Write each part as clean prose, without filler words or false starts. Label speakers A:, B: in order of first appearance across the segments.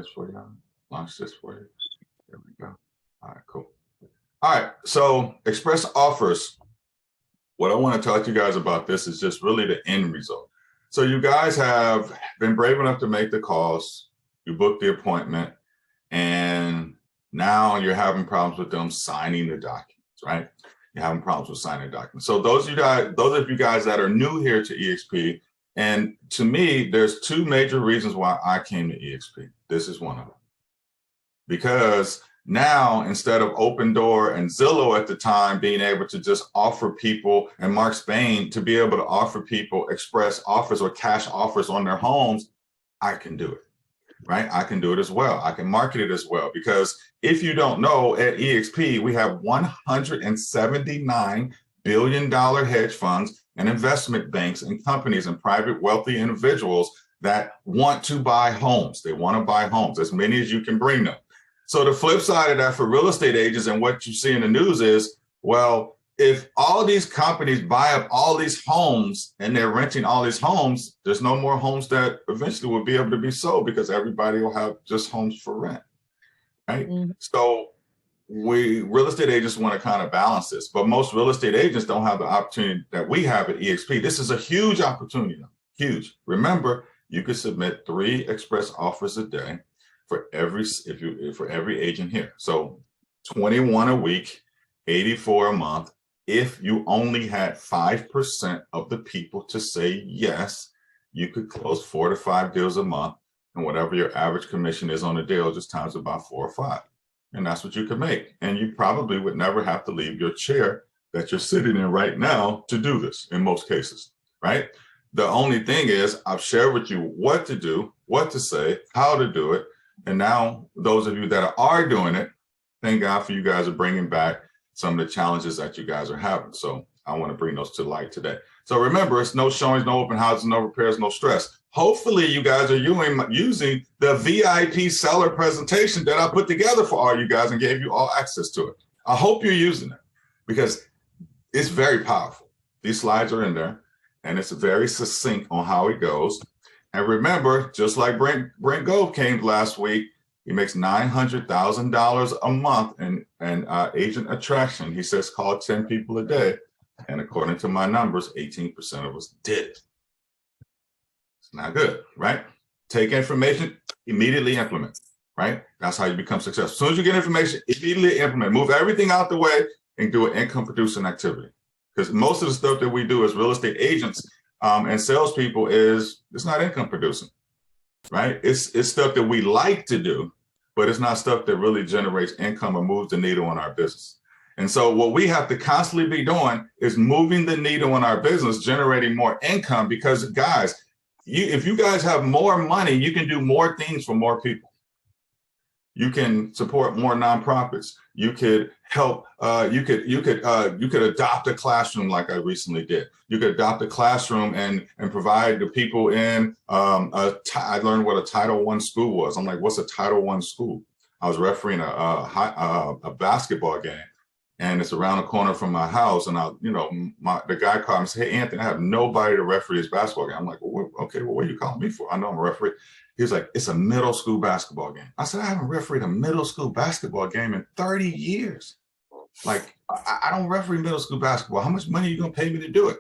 A: this for you. Launch this for you. There we go. All right, cool. All right, so express offers. What I want to talk to you guys about this is just really the end result. So you guys have been brave enough to make the calls, you booked the appointment, and now you're having problems with them signing the documents, right? You're having problems with signing documents. So those of you guys that are new here to EXP, and to me, there's two major reasons why I came to EXP. This is one of them. Because now, instead of Open Door and Zillow at the time being able to just offer people, and Mark Spain to be able to offer people express offers or cash offers on their homes, I can do it, right? I can do it as well. I can market it as well. Because if you don't know, at EXP, we have $179 billion hedge funds and investment banks and companies and private wealthy individuals that want to buy homes. They want to buy homes, as many as you can bring them. So the flip side of that for real estate agents and what you see in the news is, well, if all these companies buy up all these homes and they're renting all these homes, there's no more homes that eventually will be able to be sold because everybody will have just homes for rent, right? Mm-hmm. So we real estate agents want to kind of balance this, but most real estate agents don't have the opportunity that we have at EXP. This is a huge opportunity, huge. Remember, you could submit 3 express offers a day for every agent here. So 21 a week, 84 a month. If you only had 5% of the people to say yes, you could close 4 to 5 deals a month, and whatever your average commission is on a deal, just times about 4 or 5. And that's what you could make. And you probably would never have to leave your chair that you're sitting in right now to do this in most cases, right? The only thing is I've shared with you what to do, what to say, how to do it. And now those of you that are doing it, thank God for you guys are bringing back some of the challenges that you guys are having. So I want to bring those to light today. So remember, it's no showings, no open houses, no repairs, no stress. Hopefully you guys are using the VIP seller presentation that I put together for all you guys and gave you all access to it. I hope you're using it because it's very powerful. These slides are in there and it's very succinct on how it goes. And remember, just like Brent Gove came last week, he makes $900,000 a month in agent attraction. He says, call 10 people a day. And according to my numbers, 18% of us did it. It's not good, right? Take information, immediately implement, right? That's how you become successful. As soon as you get information, immediately implement. Move everything out the way and do an income producing activity. Because most of the stuff that we do as real estate agents and salespeople it's not income producing, right? It's stuff that we like to do, but it's not stuff that really generates income or moves the needle in our business. And so what we have to constantly be doing is moving the needle in our business, generating more income, because guys, if you guys have more money, you can do more things for more people. You can support more nonprofits. You could help. You could adopt a classroom like I recently did. You could adopt a classroom and provide the people in. I learned what a Title I school was. I'm like, what's a Title I school? I was refereeing a basketball game, and it's around the corner from my house. And the guy called me and said, "Hey, Anthony, I have nobody to referee this basketball game." I'm like, well, okay, well, what are you calling me for? I know I'm a referee. He was like, it's a middle school basketball game. I said, I haven't refereed a middle school basketball game in 30 years. Like, I don't referee middle school basketball. How much money are you going to pay me to do it?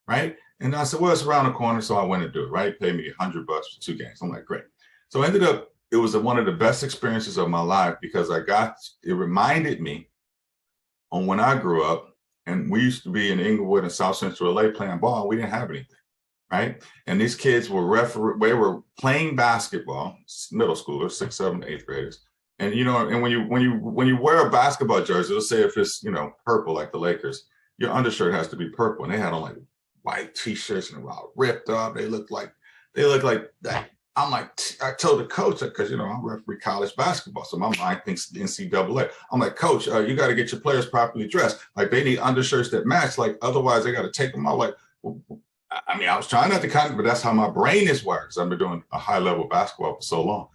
A: Right? And I said, well, it's around the corner. So I went to do it, right? Pay me $100 for 2 games. I'm like, great. So I ended up, it was one of the best experiences of my life because it reminded me on when I grew up, and we used to be in Inglewood and South Central LA playing ball. We didn't have anything. Right? And these kids were playing basketball, middle schoolers, 6th, 7th, 8th graders. And, and when you wear a basketball jersey, let's say if it's, purple, like the Lakers, your undershirt has to be purple. And they had on like white t-shirts and all ripped up. They look like that. I'm like, I told the coach, because, I'm referee college basketball. So my mind thinks NCAA. I'm like, coach, you got to get your players properly dressed. Like they need undershirts that match. Like otherwise they got to take them out. Like, I was trying not to comment, but that's how my brain is wired because I've been doing a high level basketball for so long.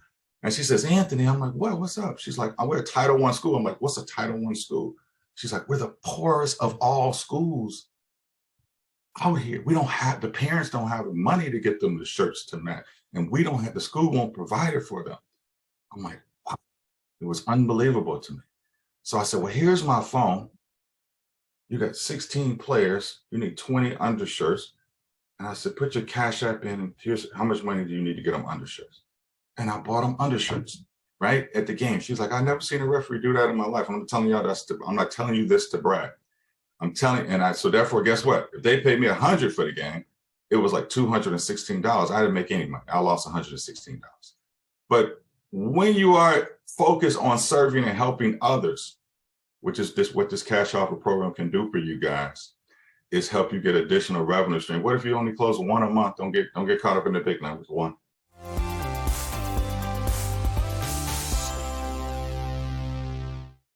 A: And she says, Anthony, I'm like, what's up? She's like, we're a Title I school. I'm like, what's a Title I school? She's like, we're the poorest of all schools out here. The parents don't have the money to get them the shirts to match. And the school won't provide it for them. I'm like, wow. It was unbelievable to me. So I said, well, here's my phone. You got 16 players. You need 20 undershirts. And I said, put your Cash App in. And here's how much money do you need to get them undershirts? And I bought them undershirts right at the game. She's like, I've never seen a referee do that in my life. I'm telling y'all I'm not telling you this to brag. I'm telling, so therefore, guess what? If they paid me $100 for the game, it was like $216. I didn't make any money. I lost $116. But when you are focused on serving and helping others, which is what this cash offer program can do for you guys, is help you get additional revenue stream. What if you only close one a month? Don't get caught up in the big numbers. One.